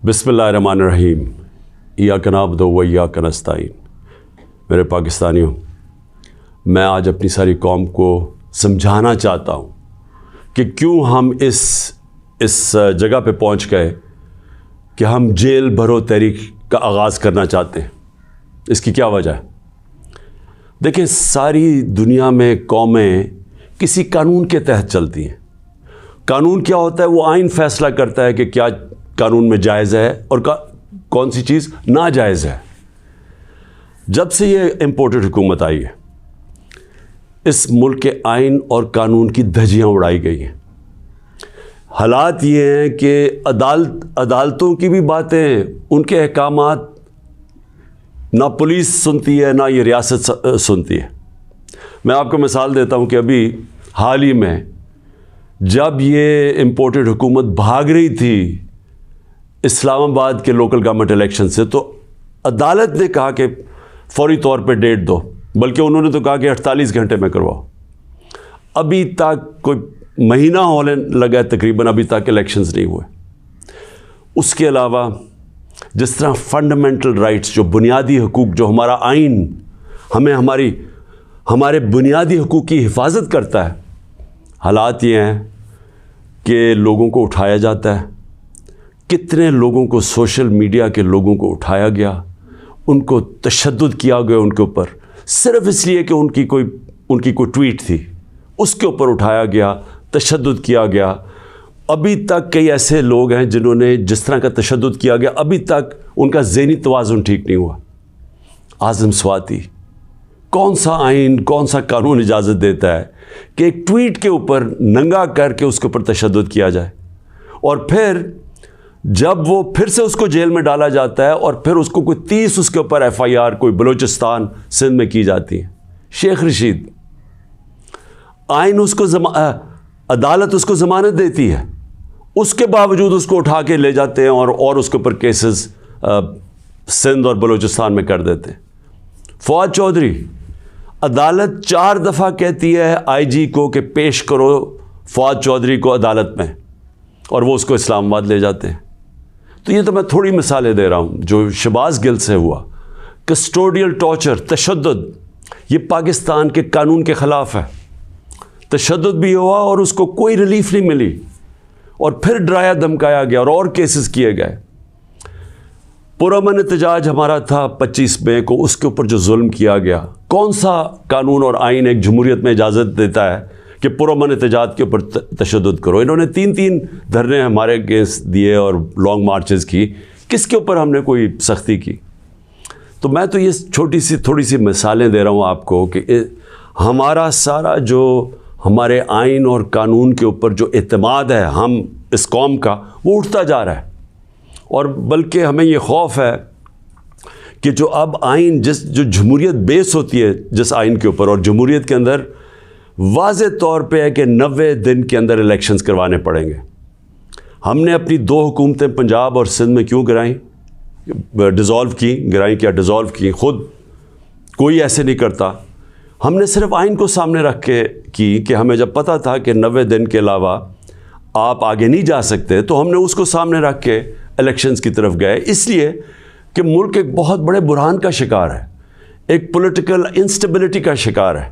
بسم اللہ الرحمن الرحیم ایاک نعبد و ایاک نستعین۔ میرے پاکستانیوں، میں آج اپنی ساری قوم کو سمجھانا چاہتا ہوں کہ کیوں ہم اس جگہ پہ پہنچ گئے کہ ہم جیل بھرو تحریک کا آغاز کرنا چاہتے ہیں۔ اس کی کیا وجہ ہے؟ دیکھیں، ساری دنیا میں قومیں کسی قانون کے تحت چلتی ہیں۔ قانون کیا ہوتا ہے؟ وہ آئین فیصلہ کرتا ہے کہ کیا قانون میں جائز ہے اور کون سی چیز ناجائز ہے۔ جب سے یہ امپورٹڈ حکومت آئی ہے، اس ملک کے آئین اور قانون کی دھجیاں اڑائی گئی ہیں۔ حالات یہ ہیں کہ عدالتوں کی بھی باتیں، ان کے احکامات نہ پولیس سنتی ہے نہ یہ ریاست سنتی ہے۔ میں آپ کو مثال دیتا ہوں کہ ابھی حال ہی میں جب یہ امپورٹڈ حکومت بھاگ رہی تھی اسلام آباد کے لوکل گورنمنٹ الیکشن سے، تو عدالت نے کہا کہ فوری طور پہ ڈیٹ دو، بلکہ انہوں نے تو کہا کہ 48 گھنٹے میں کرواؤ۔ ابھی تک کوئی مہینہ ہونے لگا ہے تقریباً، ابھی تک الیکشنز نہیں ہوئے۔ اس کے علاوہ جس طرح فنڈامنٹل رائٹس، جو بنیادی حقوق، جو ہمارا آئین ہمیں ہمارے بنیادی حقوق کی حفاظت کرتا ہے، حالات یہ ہیں کہ لوگوں کو اٹھایا جاتا ہے۔ کتنے لوگوں کو، سوشل میڈیا کے لوگوں کو اٹھایا گیا، ان کو تشدد کیا گیا ان کے اوپر، صرف اس لیے کہ ان کی کوئی ٹویٹ تھی، اس کے اوپر اٹھایا گیا، تشدد کیا گیا۔ ابھی تک کئی ایسے لوگ ہیں جنہوں نے جس طرح کا تشدد کیا گیا، ابھی تک ان کا ذہنی توازن ٹھیک نہیں ہوا۔ اعظم سواتی، کون سا آئین، کون سا قانون اجازت دیتا ہے کہ ایک ٹویٹ کے اوپر ننگا کر کے اس کے اوپر تشدد کیا جائے، اور پھر جب وہ پھر سے اس کو جیل میں ڈالا جاتا ہے اور پھر اس کو کوئی 30 اس کے اوپر FIR کوئی بلوچستان سندھ میں کی جاتی ہے۔ شیخ رشید، آئین اس کو عدالت اس کو ضمانت دیتی ہے، اس کے باوجود اس کو اٹھا کے لے جاتے ہیں اور اس کے اوپر کیسز سندھ اور بلوچستان میں کر دیتے ہیں۔ فواد چودھری، عدالت 4 دفعہ کہتی ہے IG کو کہ پیش کرو فواد چودھری کو عدالت میں، اور وہ اس کو اسلام آباد لے جاتے ہیں۔ تو یہ تو میں تھوڑی مثالیں دے رہا ہوں جو شہباز گل سے ہوا۔ کسٹوڈیل ٹارچر، تشدد، یہ پاکستان کے قانون کے خلاف ہے۔ تشدد بھی ہوا اور اس کو کوئی ریلیف نہیں ملی، اور پھر ڈرایا دھمکایا گیا اور کیسز کیے گئے۔ پرامن احتجاج ہمارا تھا 25 مئی کو، اس کے اوپر جو ظلم کیا گیا، کون سا قانون اور آئین ایک جمہوریت میں اجازت دیتا ہے کہ پرامن احتجاج کے اوپر تشدد کرو؟ انہوں نے 3 دھرنے ہمارے اگینسٹ دیے اور لانگ مارچز کی، کس کے اوپر ہم نے کوئی سختی کی؟ تو میں تو یہ تھوڑی سی مثالیں دے رہا ہوں آپ کو کہ ہمارا سارا جو ہمارے آئین اور قانون کے اوپر جو اعتماد ہے ہم اس قوم کا، وہ اٹھتا جا رہا ہے۔ اور بلکہ ہمیں یہ خوف ہے کہ جو اب آئین جو جمہوریت بیس ہوتی ہے جس آئین کے اوپر، اور جمہوریت کے اندر واضح طور پہ ہے کہ 90 دن کے اندر الیکشنز کروانے پڑیں گے۔ ہم نے اپنی 2 حکومتیں پنجاب اور سندھ میں کیوں گرائیں؟ گرائیں کیا ڈیزالو کی؟ خود کوئی ایسے نہیں کرتا۔ ہم نے صرف آئین کو سامنے رکھ کے کی کہ ہمیں جب پتہ تھا کہ 90 دن کے علاوہ آپ آگے نہیں جا سکتے، تو ہم نے اس کو سامنے رکھ کے الیکشنز کی طرف گئے، اس لیے کہ ملک ایک بہت بڑے بحران کا شکار ہے، ایک پولیٹیکل انسٹیبلٹی کا شکار ہے،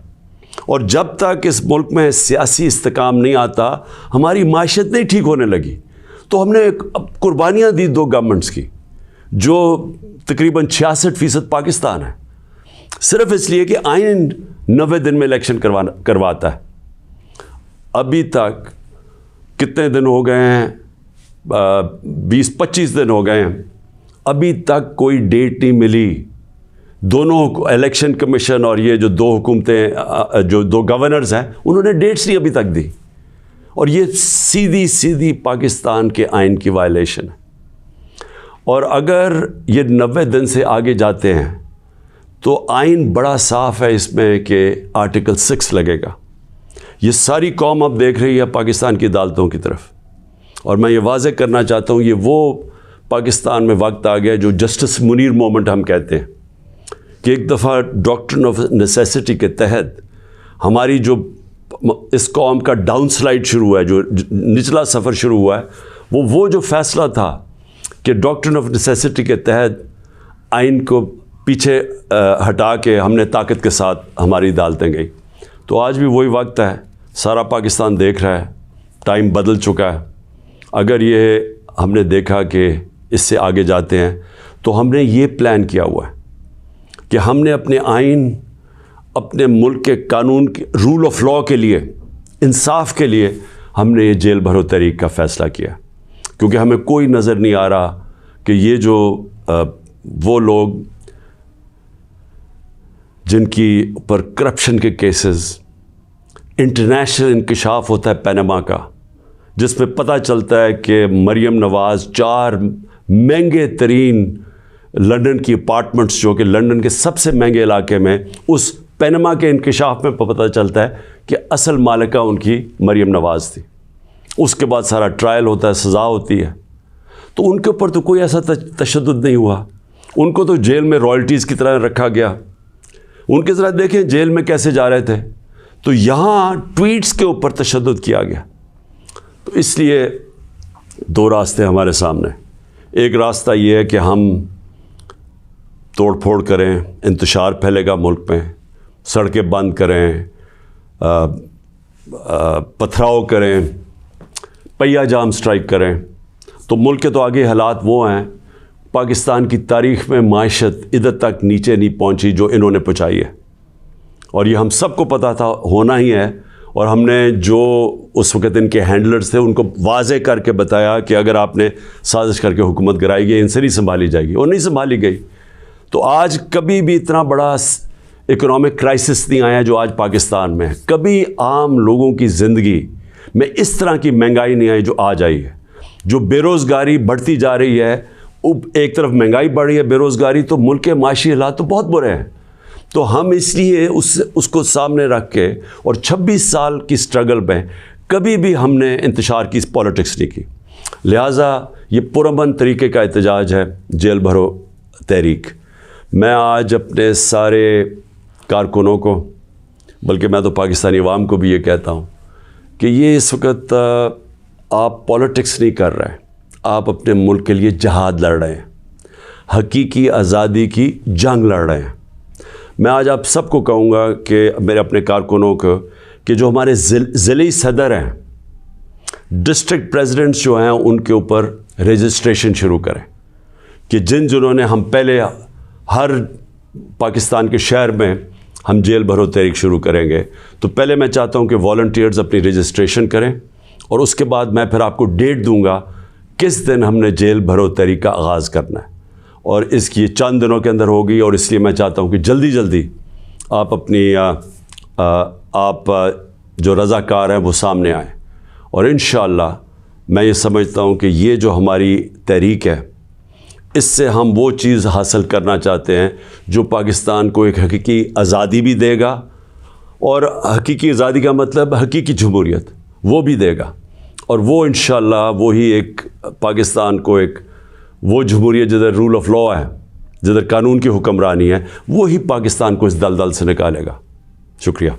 اور جب تک اس ملک میں سیاسی استحکام نہیں آتا، ہماری معیشت نہیں ٹھیک ہونے لگی۔ تو ہم نے قربانیاں دی 2 گورنمنٹس کی، جو تقریباً 66% پاکستان ہے، صرف اس لیے کہ آئین 90 دن میں الیکشن کرواتا ہے۔ ابھی تک کتنے دن ہو گئے ہیں؟ 20-25 دن ہو گئے ہیں، ابھی تک کوئی ڈیٹ نہیں ملی۔ دونوں الیکشن کمیشن اور یہ جو 2 حکومتیں، جو 2 گورنرز ہیں، انہوں نے ڈیٹس نہیں ابھی تک دی، اور یہ سیدھی پاکستان کے آئین کی وائلیشن ہے۔ اور اگر یہ 90 دن سے آگے جاتے ہیں تو آئین بڑا صاف ہے اس میں کہ آرٹیکل 6 لگے گا۔ یہ ساری قوم اب دیکھ رہی ہے پاکستان کی عدالتوں کی طرف، اور میں یہ واضح کرنا چاہتا ہوں، یہ وہ پاکستان میں وقت آ گیا جو جسٹس منیر مومنٹ ہم کہتے ہیں، کہ ایک دفعہ ڈاکٹرن آف نیسیسٹی کے تحت ہماری جو اس قوم کا ڈاؤن سلائڈ شروع ہوا ہے، جو نچلا سفر شروع ہوا ہے، وہ جو فیصلہ تھا کہ ڈاکٹرن آف نیسیسٹی کے تحت آئین کو پیچھے ہٹا کے ہم نے طاقت کے ساتھ ہماری عدالتیں گئی. تو آج بھی وہی وقت ہے, سارا پاکستان دیکھ رہا ہے, ٹائم بدل چکا ہے. اگر یہ ہم نے دیکھا کہ اس سے آگے جاتے ہیں تو ہم نے یہ پلان کیا ہوا ہے کہ ہم نے اپنے آئین, اپنے ملک کے قانون کے رول آف لاء کے لیے, انصاف کے لیے ہم نے یہ جیل بھرو تحریک کا فیصلہ کیا, کیونکہ ہمیں کوئی نظر نہیں آ رہا کہ یہ جو وہ لوگ جن کی پر کرپشن کے کیسز, انٹرنیشنل انکشاف ہوتا ہے پینما کا, جس میں پتہ چلتا ہے کہ مریم نواز 4 مہنگے ترین لنڈن کی اپارٹمنٹس, جو کہ لنڈن کے سب سے مہنگے علاقے میں, اس پینما کے انکشاف میں پتہ چلتا ہے کہ اصل مالکہ ان کی مریم نواز تھی. اس کے بعد سارا ٹرائل ہوتا ہے, سزا ہوتی ہے. تو ان کے اوپر تو کوئی ایسا تشدد نہیں ہوا, ان کو تو جیل میں رائلٹیز کی طرح رکھا گیا. ان کے ذرا دیکھیں جیل میں کیسے جا رہے تھے. تو یہاں ٹویٹس کے اوپر تشدد کیا گیا. تو اس لیے 2 راستے ہمارے سامنے. ایک راستہ یہ ہے کہ ہم توڑ پھوڑ کریں, انتشار پھیلے گا ملک میں, سڑکیں بند کریں, پتھراؤ کریں, پہیہ جام سٹرائک کریں. تو ملک کے تو آگے حالات وہ ہیں, پاکستان کی تاریخ میں معیشت ادھر تک نیچے نہیں پہنچی جو انہوں نے پہنچائی ہے, اور یہ ہم سب کو پتہ تھا ہونا ہی ہے. اور ہم نے جو اس وقت ان کے ہینڈلرز تھے ان کو واضح کر کے بتایا کہ اگر آپ نے سازش کر کے حکومت گرائی گئی, ان سے نہیں سنبھالی جائے گی, اور نہیں سنبھالی گئی. تو آج کبھی بھی اتنا بڑا اکنامک کرائسس نہیں آیا جو آج پاکستان میں ہے. کبھی عام لوگوں کی زندگی میں اس طرح کی مہنگائی نہیں آئی جو آج آئی ہے. جو بے روزگاری بڑھتی جا رہی ہے, ایک طرف مہنگائی بڑھ رہی ہے, بے روزگاری, تو ملک کے معاشی حالات تو بہت برے ہیں. تو ہم اس لیے اس کو سامنے رکھ کے, اور 26 سال کی سٹرگل میں کبھی بھی ہم نے انتشار کی پالیٹکس نہیں کی. لہٰذا یہ پرامن طریقے کا احتجاج ہے جیل بھرو تحریک. میں آج اپنے سارے کارکنوں کو, بلکہ میں تو پاکستانی عوام کو بھی یہ کہتا ہوں کہ یہ اس وقت آپ پالیٹکس نہیں کر رہے ہیں, آپ اپنے ملک کے لیے جہاد لڑ رہے ہیں, حقیقی آزادی کی جنگ لڑ رہے ہیں. میں آج آپ سب کو کہوں گا کہ میرے اپنے کارکنوں کو کہ جو ہمارے ضلعی صدر ہیں, ڈسٹرکٹ پریزیڈنٹس جو ہیں, ان کے اوپر رجسٹریشن شروع کریں کہ جنہوں نے ہم پہلے ہر پاکستان کے شہر میں ہم جیل بھرو تحریک شروع کریں گے. تو پہلے میں چاہتا ہوں کہ والنٹیئرز اپنی رجسٹریشن کریں, اور اس کے بعد میں پھر آپ کو ڈیٹ دوں گا کس دن ہم نے جیل بھرو تحریک کا آغاز کرنا ہے, اور اس کی چند دنوں کے اندر ہوگی. اور اس لیے میں چاہتا ہوں کہ جلدی جلدی آپ اپنی آپ جو رضاکار ہیں وہ سامنے آئیں. اور انشاءاللہ میں یہ سمجھتا ہوں کہ یہ جو ہماری تحریک ہے, اس سے ہم وہ چیز حاصل کرنا چاہتے ہیں جو پاکستان کو ایک حقیقی آزادی بھی دے گا, اور حقیقی آزادی کا مطلب حقیقی جمہوریت وہ بھی دے گا. اور وہ انشاءاللہ وہی ایک پاکستان کو ایک وہ جمہوریت جدھر رول آف لاء ہے, جدھر قانون کی حکمرانی ہے, وہی پاکستان کو اس دلدل سے نکالے گا. شکریہ.